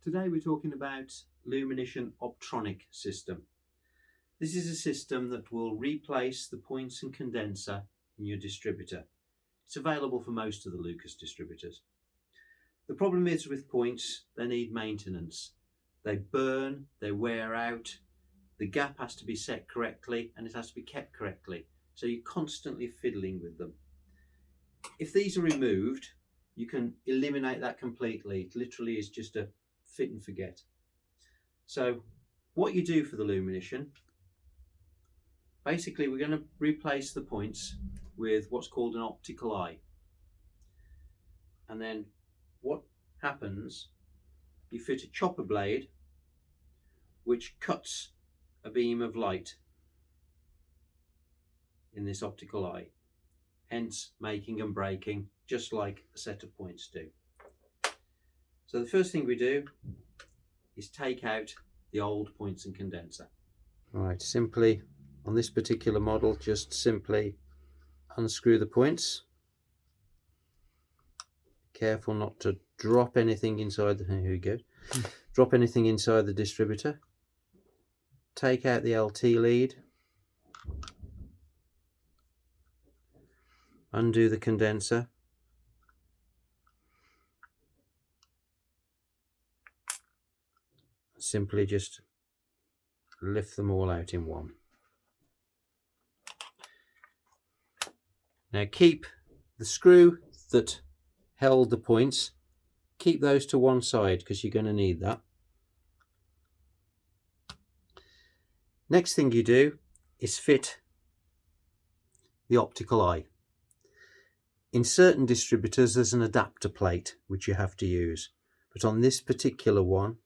Today we're talking about Lumenition Optronic system. This is a system that will replace the points and condenser in your distributor. It's available for most of the Lucas distributors. The problem is with points, they need maintenance. They burn, they wear out, the gap has to be set correctly and it has to be kept correctly. So you're constantly fiddling with them. If these are removed, you can eliminate that completely. It literally is just a fit and forget. So what you do for the Lumenition, basically we're going to replace the points with what's called an optical eye. And then what happens, you fit a chopper blade which cuts a beam of light in this optical eye, hence making and breaking just like a set of points do. So the first thing we do is take out the old points and condenser. Right, simply on this particular model, just simply unscrew the points. Careful not to drop anything inside the, here we go. Drop anything inside the distributor. Take out the LT lead. Undo the condenser. Simply just lift them all out in one. Now keep the screw that held the points, keep those to one side because you're going to need that. Next thing you do is fit the optical eye. In certain distributors there's an adapter plate which you have to use, but on this particular one,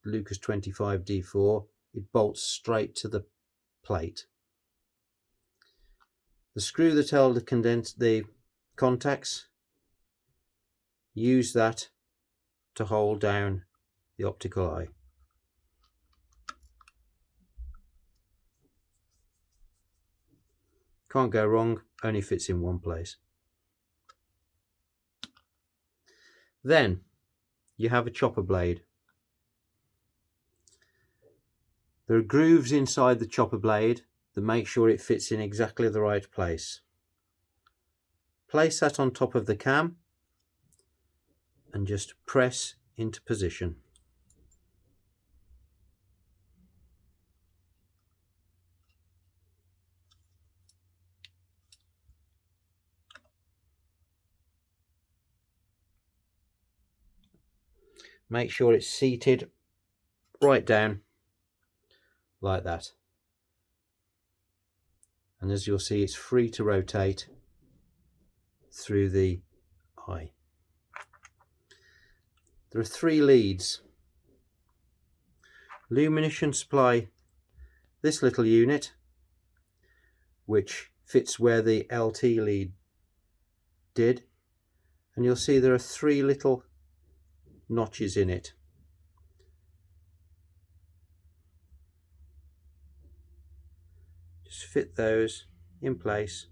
Lucas 25D4, it bolts straight to the plate. The screw that held the contacts, use that to hold down the optical eye. Can't go wrong, only fits in one place. Then you have a chopper blade. There are grooves inside the chopper blade that make sure it fits in exactly the right place. Place that on top of the cam and just press into position. Make sure it's seated right down like that, and as you'll see, it's free to rotate through the eye. There are 3 leads. Lumenition supply this little unit which fits where the LT lead did, and you'll see there are 3 little notches in it. Just fit those in place.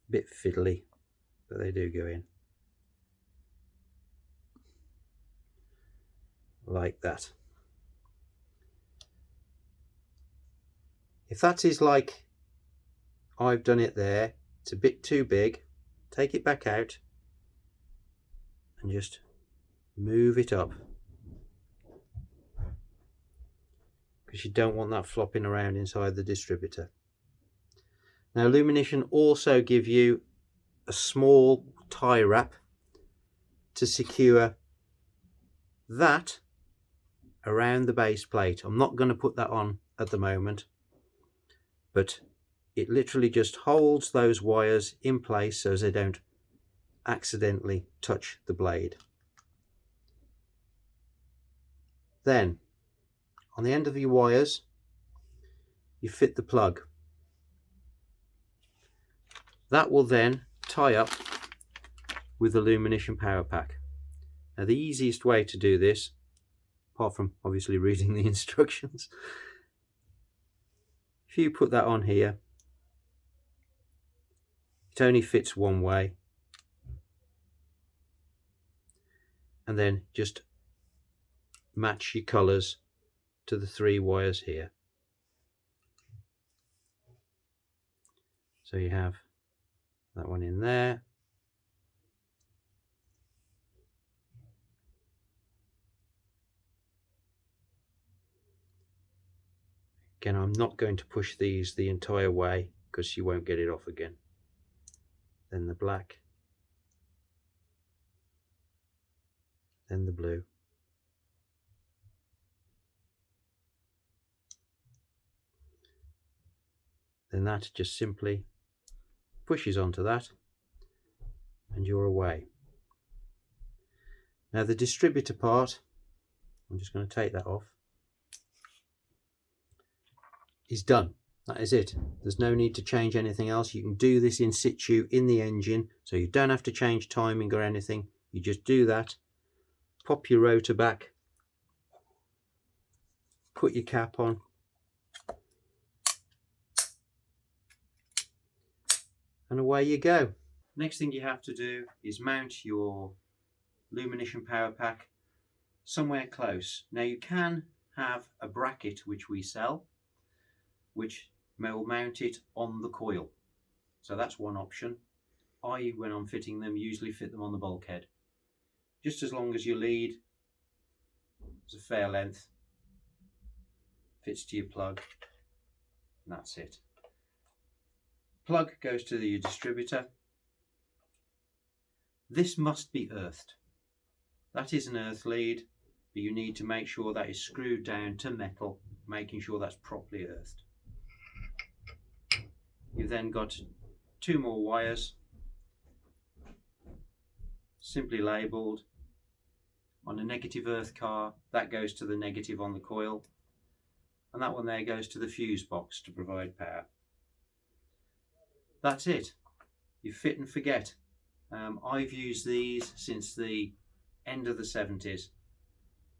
A bit fiddly, but they do go in. Like that. If that is like I've done it there, it's a bit too big, take it back out and just move it up, because you don't want that flopping around inside the distributor. Now Lumenition also give you a small tie wrap to secure that around the base plate. I'm not going to put that on at the moment, but it literally just holds those wires in place so they don't accidentally touch the blade. Then on the end of your wires you fit the plug. That will then tie up with the Lumenition power pack. Now the easiest way to do this, apart from obviously reading the instructions, if you put that on here, it only fits one way. and then just match your colours to the 3 wires here. So you have that one in there, again I'm not going to push these the entire way because you won't get it off again. Then the black, then the blue, then that just simply pushes onto that and you're away. Now the distributor part, I'm just going to take that off, is done. That is it. There's no need to change anything else. You can do this in situ in the engine, so you don't have to change timing or anything. You just do that, pop your rotor back, put your cap on, and away you go. Next thing you have to do is mount your Lumenition power pack somewhere close. Now you can have a bracket which we sell, which will mount it on the coil. So that's one option. I, when I'm fitting them, usually fit them on the bulkhead. Just as long as your lead is a fair length, fits to your plug, and that's it. Plug goes to your distributor. This must be earthed. That is an earth lead, but you need to make sure that is screwed down to metal, making sure that's properly earthed. You've then got 2 more wires, simply labelled. On a negative earth car, that goes to the negative on the coil, and that one there goes to the fuse box to provide power. That's it. You fit and forget. I've used these since the end of the 70s.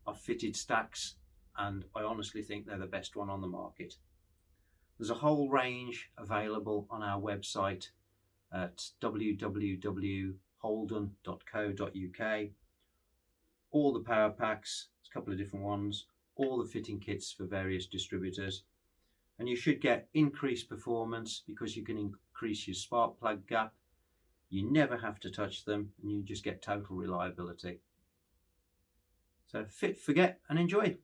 I've fitted stacks and I honestly think they're the best one on the market. There's a whole range available on our website at www.holden.co.uk. All the power packs, a couple of different ones, all the fitting kits for various distributors, and you should get increased performance because you can increase your spark plug gap. You never have to touch them and you just get total reliability. So fit, forget and enjoy.